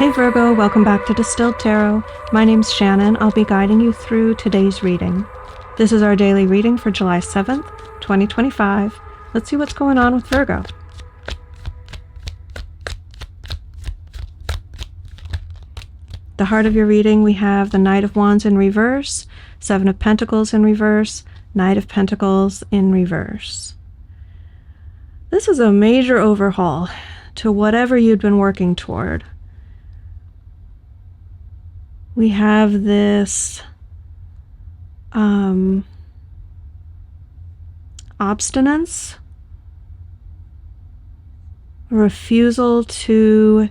Hey Virgo, welcome back to Distilled Tarot. My name's Shannon. I'll be guiding you through today's reading. This is our daily reading for July 7th, 2025. Let's see what's going on with Virgo. The heart of your reading, we have the Knight of Wands in reverse, Seven of Pentacles in reverse, Knight of Pentacles in reverse. This is a major overhaul to whatever you'd been working toward. We have this obstinance, refusal to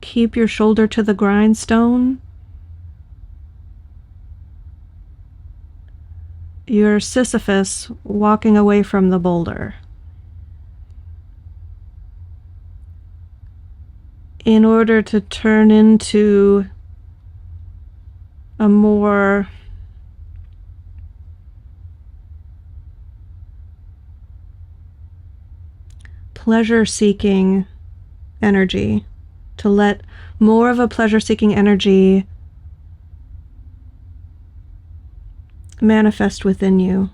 keep your shoulder to the grindstone. You're Sisyphus walking away from the boulder. In order to turn into a more pleasure-seeking energy, to let more of a pleasure-seeking energy manifest within you.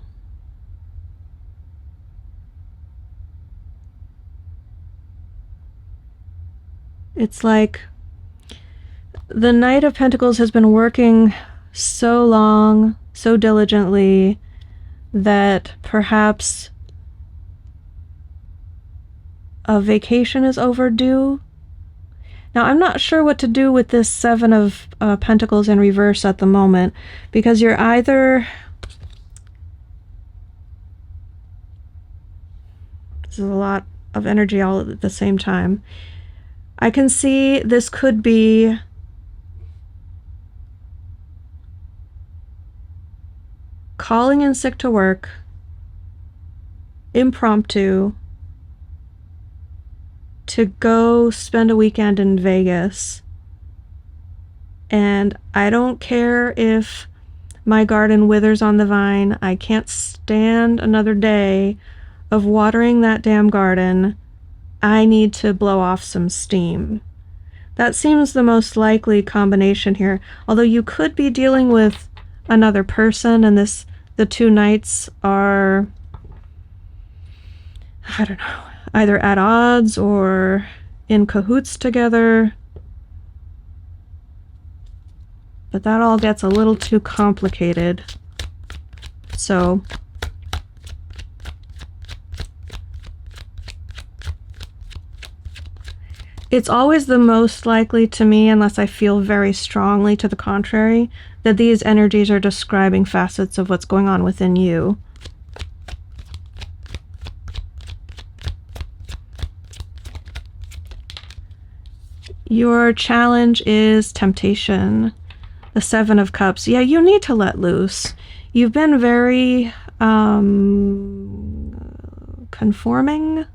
It's like the Knight of Pentacles has been working so long, so diligently, that perhaps a vacation is overdue. Now, I'm not sure what to do with this Seven of Pentacles in reverse at the moment, because you're either... This is a lot of energy all at the same time. I can see this could be calling in sick to work, impromptu, to go spend a weekend in Vegas. And I don't care if my garden withers on the vine. I can't stand another day of watering that damn garden. I need to blow off some steam. That seems the most likely combination here. Although you could be dealing with another person, and the two knights are, I don't know, either at odds or in cahoots together. But that all gets a little too complicated. So it's always the most likely to me, unless I feel very strongly to the contrary, that these energies are describing facets of what's going on within you. Your challenge is temptation. The Seven of Cups. Yeah, you need to let loose. You've been very conforming.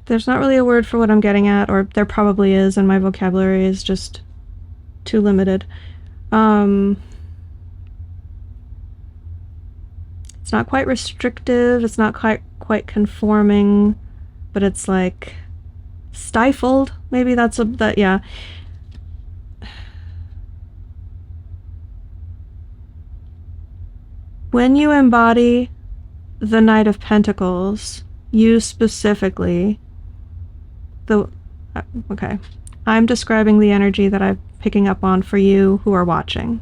There's not really a word for what I'm getting at, or there probably is, and my vocabulary is just too limited. It's not quite restrictive, it's not quite conforming, but it's like stifled. Maybe that's yeah. When you embody the Knight of Pentacles, you specifically, okay, I'm describing the energy that I'm picking up on for you who are watching.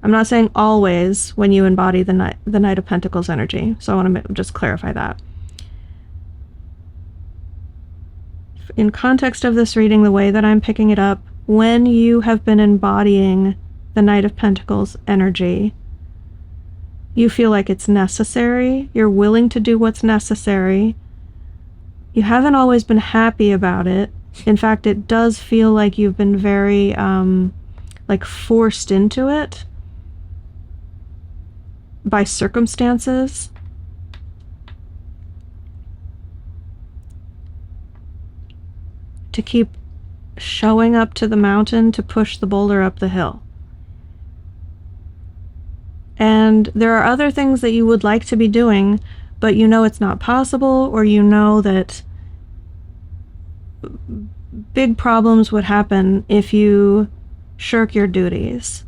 I'm not saying always when you embody the Knight of Pentacles energy, so I want to just clarify that. In context of this reading, the way that I'm picking it up, when you have been embodying the Knight of Pentacles energy, you feel like it's necessary, you're willing to do what's necessary. You haven't always been happy about it. In fact, it does feel like you've been very, like forced into it by circumstances. To keep showing up to the mountain to push the boulder up the hill. And there are other things that you would like to be doing, but you know it's not possible, or you know that big problems would happen if you shirk your duties.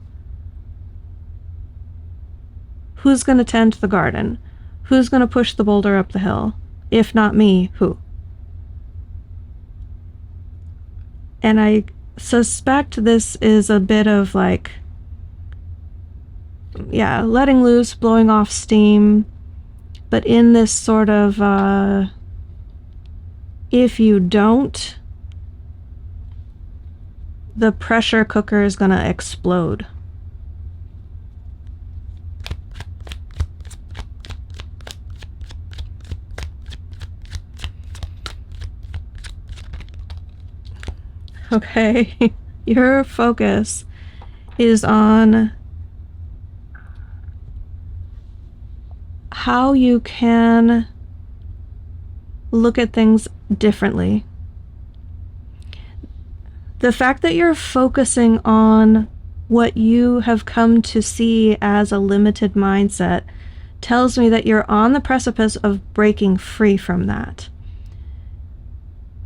Who's going to tend to the garden? Who's going to push the boulder up the hill? If not me, who? And I suspect this is a bit of like, yeah, letting loose, blowing off steam, but in this sort of, if you don't, the pressure cooker is going to explode. Okay, your focus is on how you can look at things differently. The fact that you're focusing on what you have come to see as a limited mindset tells me that you're on the precipice of breaking free from that.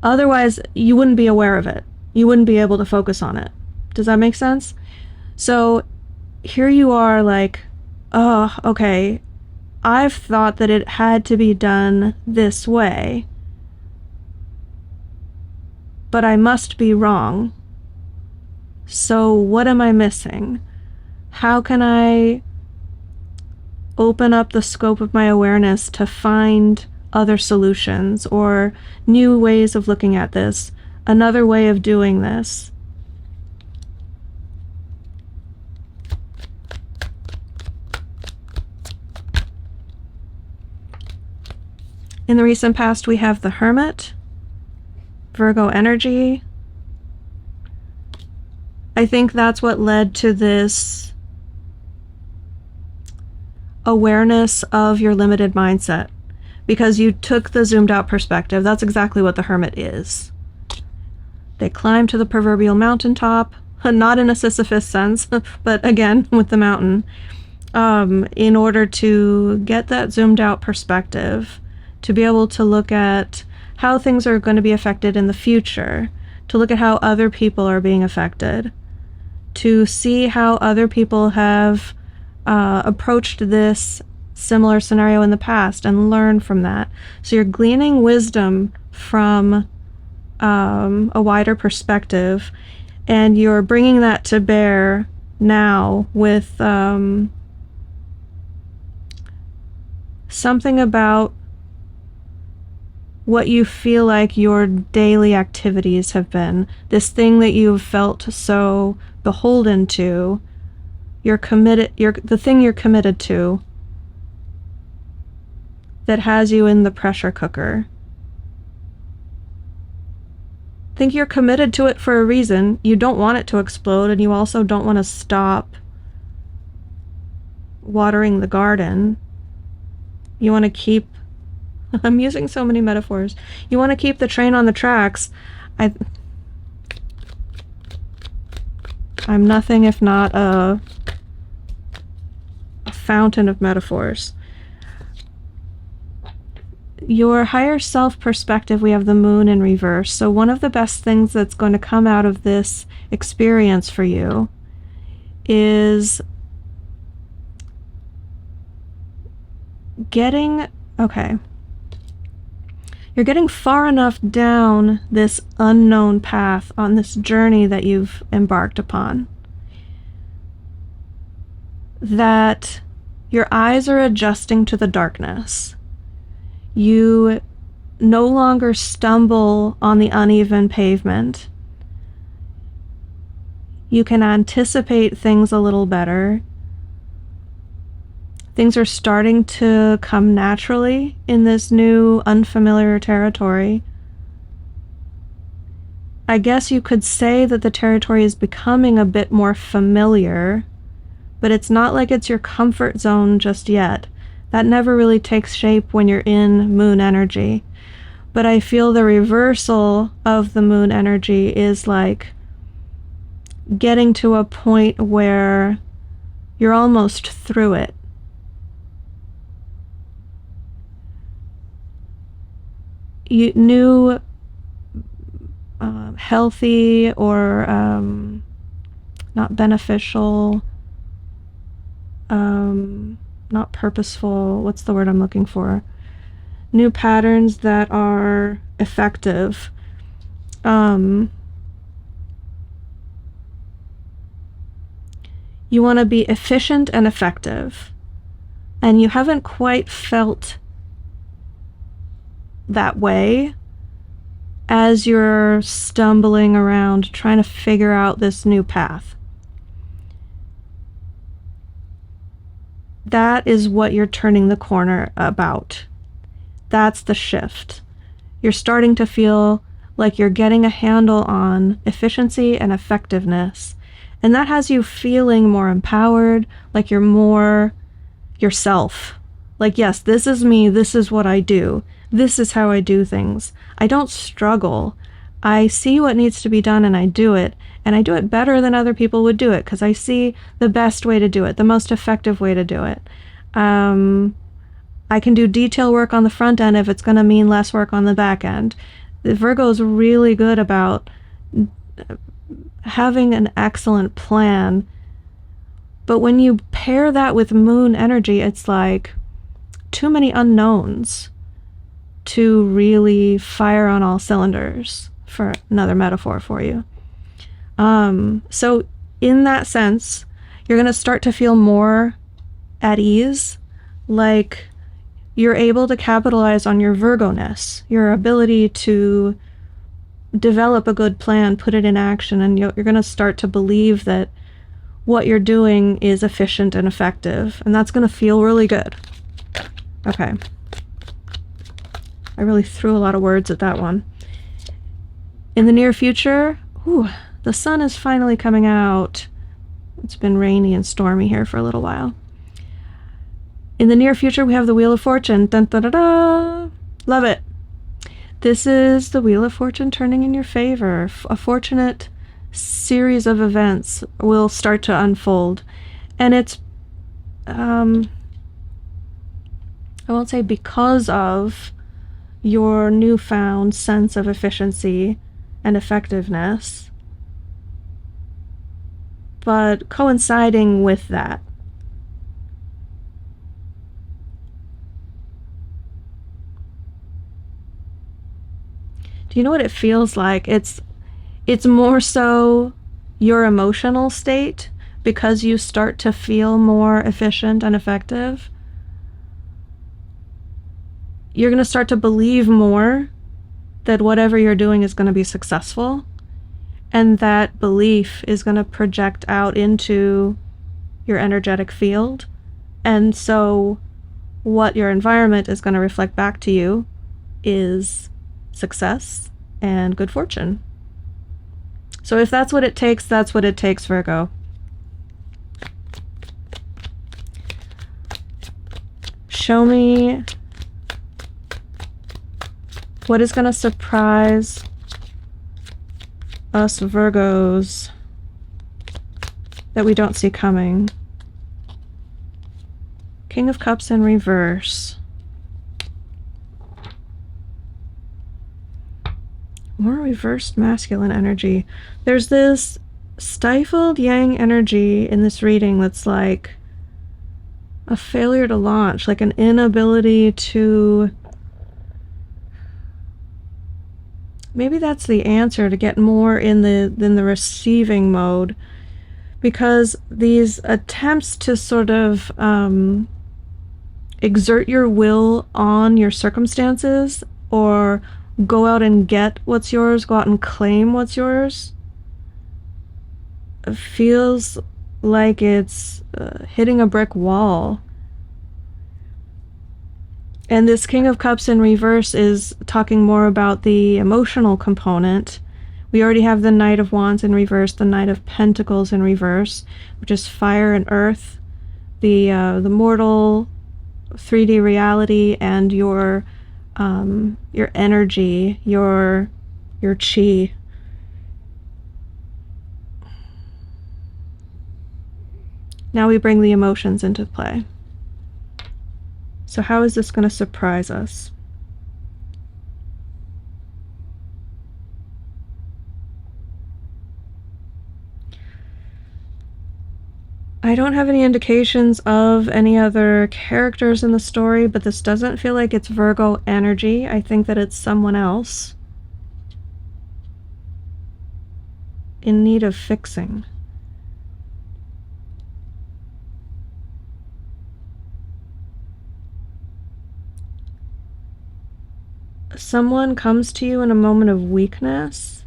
Otherwise, you wouldn't be aware of it. You wouldn't be able to focus on it. Does that make sense? So here you are like, oh, okay, I've thought that it had to be done this way, but I must be wrong. So what am I missing? How can I open up the scope of my awareness to find other solutions or new ways of looking at this? Another way of doing this. In the recent past, we have the Hermit, Virgo energy. I think that's what led to this awareness of your limited mindset, because you took the zoomed out perspective. That's exactly what the Hermit is. They climb to the proverbial mountaintop, not in a Sisyphus sense, but again, with the mountain, in order to get that zoomed out perspective, to be able to look at how things are going to be affected in the future, to look at how other people are being affected, to see how other people have approached this similar scenario in the past and learn from that. So you're gleaning wisdom from a wider perspective, and you're bringing that to bear now with something about what you feel like your daily activities have been, this thing that you've felt so beholden to, the thing you're committed to that has you in the pressure cooker. Think you're committed to it for a reason. You don't want it to explode, and you also don't want to stop watering the garden. You want to keep I'm using so many metaphors. You want to keep the train on the tracks. I'm nothing if not a fountain of metaphors. Your higher self perspective, we have the moon in reverse. So one of the best things that's going to come out of this experience for you is you're getting far enough down this unknown path on this journey that you've embarked upon that your eyes are adjusting to the darkness. You no longer stumble on the uneven pavement. You can anticipate things a little better. Things are starting to come naturally in this new unfamiliar territory. I guess you could say that the territory is becoming a bit more familiar, but it's not like it's your comfort zone just yet. That never really takes shape when you're in moon energy. But I feel the reversal of the moon energy is like getting to a point where you're almost through it. new healthy or not beneficial, not purposeful, what's the word I'm looking for? New patterns that are effective. You want to be efficient and effective. And you haven't quite felt that way as you're stumbling around trying to figure out this new path. That is what you're turning the corner about. That's the shift. You're starting to feel like you're getting a handle on efficiency and effectiveness. And that has you feeling more empowered, like you're more yourself. Like, yes, this is me, this is what I do. This is how I do things. I don't struggle. I see what needs to be done and I do it. And I do it better than other people would do it because I see the best way to do it, the most effective way to do it. I can do detail work on the front end if it's going to mean less work on the back end. The Virgo is really good about having an excellent plan. But when you pair that with moon energy, it's like too many unknowns to really fire on all cylinders, for another metaphor for you. So in that sense, you're going to start to feel more at ease, like you're able to capitalize on your Virgo-ness, your ability to develop a good plan, put it in action, and you're going to start to believe that what you're doing is efficient and effective, and that's going to feel really good. Okay. I really threw a lot of words at that one. In the near future, the sun is finally coming out. It's been rainy and stormy here for a little while. In the near future, we have the Wheel of Fortune. Dun, da, da, da. Love it. This is the Wheel of Fortune turning in your favor. A fortunate series of events will start to unfold. And it's, I won't say because of your newfound sense of efficiency and effectiveness, but coinciding with that. Do you know what it feels like? It's more so your emotional state because you start to feel more efficient and effective. You're going to start to believe more that whatever you're doing is going to be successful, and that belief is going to project out into your energetic field. And so what your environment is going to reflect back to you is success and good fortune. So if that's what it takes, that's what it takes, Virgo. Show me what is going to surprise us Virgos that we don't see coming. King of Cups in reverse. More reversed masculine energy. There's this stifled yang energy in this reading that's like a failure to launch, like an inability to... Maybe that's the answer, to get more in the receiving mode, because these attempts to sort of exert your will on your circumstances or go out and get what's yours, go out and claim what's yours, feels like it's hitting a brick wall. And this King of Cups in reverse is talking more about the emotional component. We already have the Knight of Wands in reverse, the Knight of Pentacles in reverse, which is fire and earth, the mortal 3D reality, and your energy, your chi. Now we bring the emotions into play. So how is this going to surprise us? I don't have any indications of any other characters in the story, but this doesn't feel like it's Virgo energy. I think that it's someone else in need of fixing. Someone comes to you in a moment of weakness,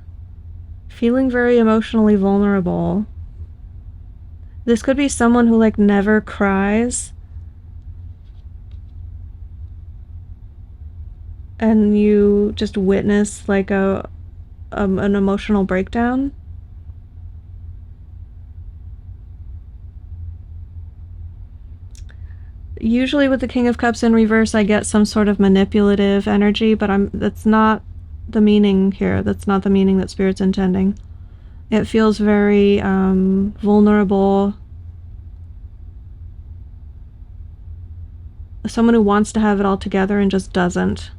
feeling very emotionally vulnerable. This could be someone who like never cries, and you just witness like an emotional breakdown. Usually with the King of Cups in reverse, I get some sort of manipulative energy, but that's not the meaning here. That's not the meaning that Spirit's intending. It feels very vulnerable. Someone who wants to have it all together and just doesn't.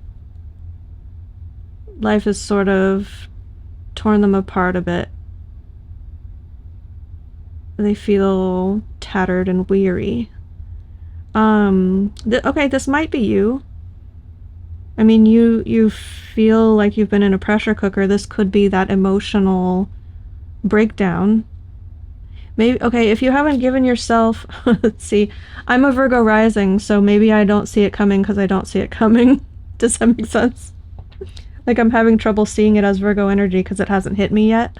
Life has sort of torn them apart a bit. They feel tattered and weary. Okay, this might be you. I mean, you feel like you've been in a pressure cooker. This could be that emotional breakdown. Maybe, okay, if you haven't given yourself, let's see, I'm a Virgo rising, so maybe I don't see it coming because I don't see it coming. Does that make sense? Like I'm having trouble seeing it as Virgo energy because it hasn't hit me yet.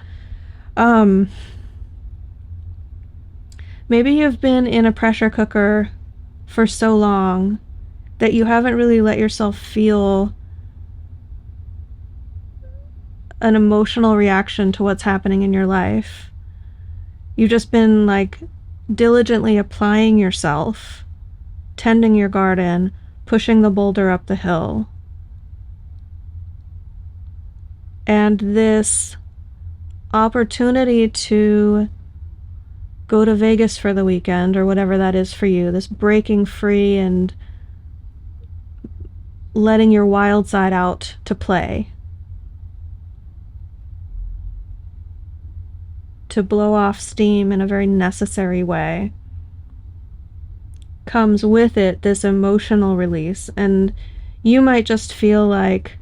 Maybe you've been in a pressure cooker for so long that you haven't really let yourself feel an emotional reaction to what's happening in your life. You've just been like diligently applying yourself, tending your garden, pushing the boulder up the hill. And this opportunity to go to Vegas for the weekend, or whatever that is for you, this breaking free and letting your wild side out to play, to blow off steam in a very necessary way, comes with it this emotional release. And you might just feel like,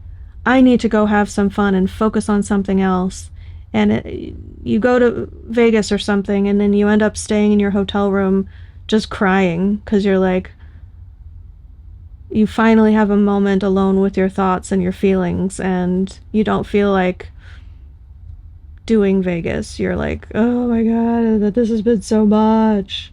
I need to go have some fun and focus on something else. And you go to Vegas or something, and then you end up staying in your hotel room just crying because you're like, you finally have a moment alone with your thoughts and your feelings, and you don't feel like doing Vegas. You're like, oh my God, this has been so much.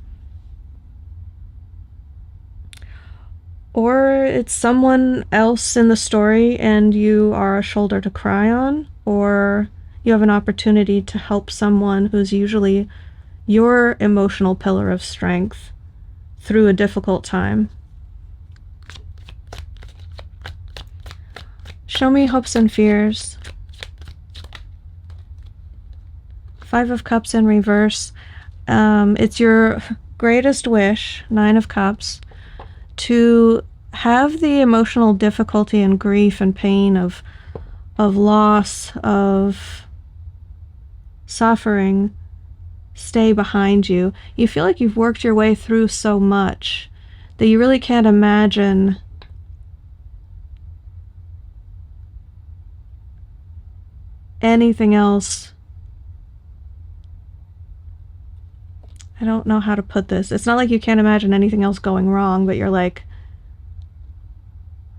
Or it's someone else in the story and you are a shoulder to cry on, or you have an opportunity to help someone who's usually your emotional pillar of strength through a difficult time. Show me hopes and fears. 5 of Cups in reverse. It's your greatest wish, 9 of Cups, to have the emotional difficulty and grief and pain of loss, of suffering stay behind you. You feel like you've worked your way through so much that you really can't imagine anything else. I don't know how to put this. It's not like you can't imagine anything else going wrong, but you're like,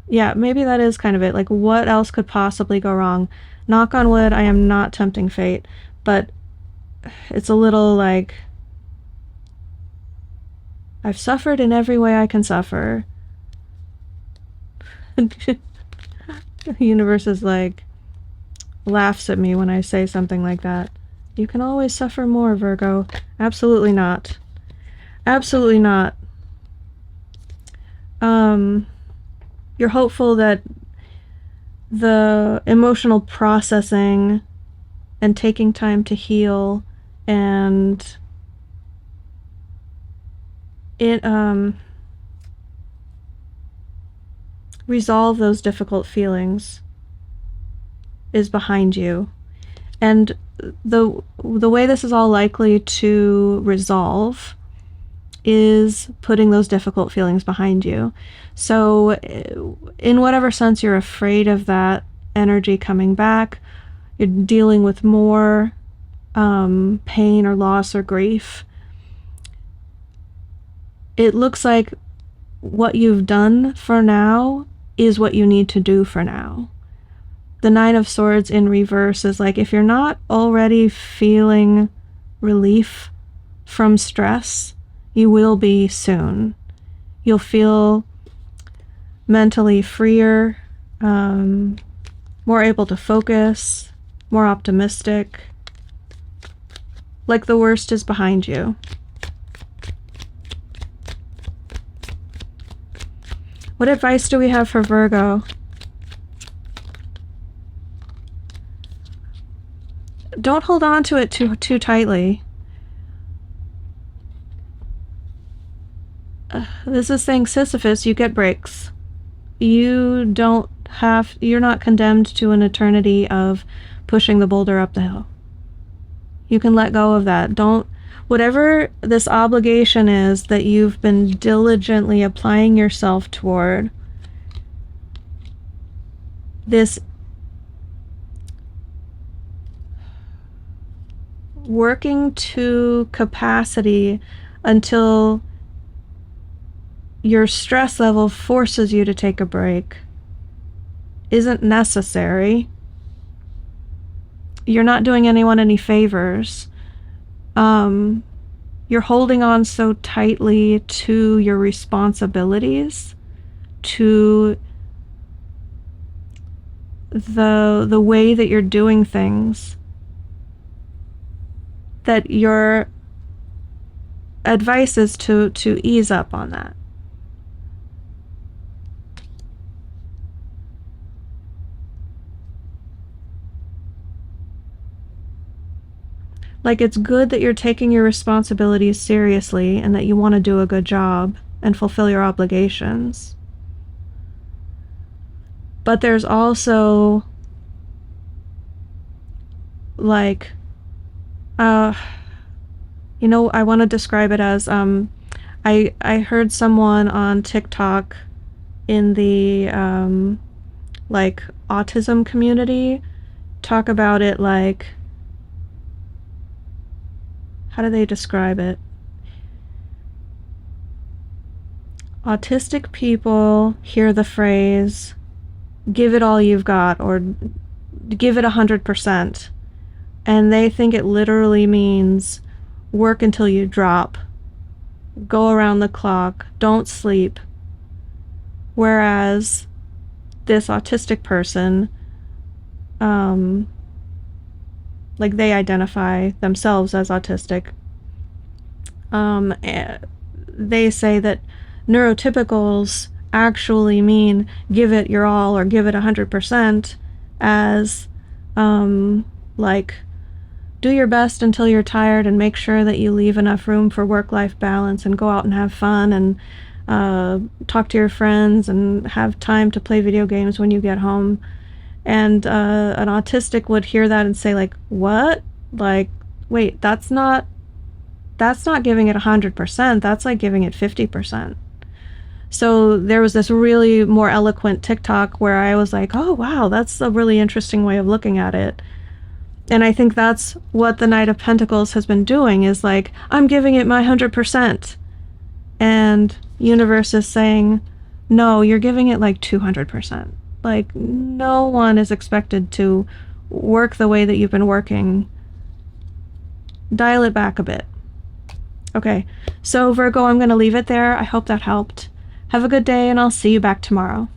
yeah, maybe that is kind of it. Like, what else could possibly go wrong? Knock on wood, I am not tempting fate, but it's a little like, I've suffered in every way I can suffer. The universe is like, laughs at me when I say something like that. You can always suffer more, Virgo. Absolutely not. Absolutely not. You're hopeful that the emotional processing and taking time to heal and resolve those difficult feelings is behind you. And the way this is all likely to resolve is putting those difficult feelings behind you. So in whatever sense you're afraid of that energy coming back, you're dealing with more pain or loss or grief. It looks like what you've done for now is what you need to do for now. The Nine of Swords in reverse is like, if you're not already feeling relief from stress, you will be soon. You'll feel mentally freer, more able to focus, more optimistic, like the worst is behind you. What advice do we have for Virgo? Don't hold on to it too tightly. This is saying, Sisyphus, you get breaks. You're not condemned to an eternity of pushing the boulder up the hill. You can let go of that. Whatever this obligation is that you've been diligently applying yourself toward, this working to capacity until your stress level forces you to take a break, isn't necessary. You're not doing anyone any favors. You're holding on so tightly to your responsibilities, to the way that you're doing things, that your advice is to ease up on that. Like, it's good that you're taking your responsibilities seriously and that you want to do a good job and fulfill your obligations. But there's also, like, I want to describe it as, I heard someone on TikTok in the, like, autism community talk about it like, how do they describe it? Autistic people hear the phrase, give it all you've got, or give it 100%. And they think it literally means work until you drop, go around the clock, don't sleep. Whereas this autistic person, like, they identify themselves as autistic. They say that neurotypicals actually mean give it your all or give it 100%, as like, do your best until you're tired and make sure that you leave enough room for work-life balance and go out and have fun and talk to your friends and have time to play video games when you get home. And an autistic would hear that and say, like, what? Like, wait, that's not giving it 100%. That's like giving it 50%. So there was this really more eloquent TikTok where I was like, oh, wow, that's a really interesting way of looking at it. And I think that's what the Knight of Pentacles has been doing, is like, I'm giving it my 100%. And universe is saying, no, you're giving it like 200%. Like, no one is expected to work the way that you've been working. Dial it back a bit. Okay, so Virgo, I'm going to leave it there. I hope that helped. Have a good day, and I'll see you back tomorrow.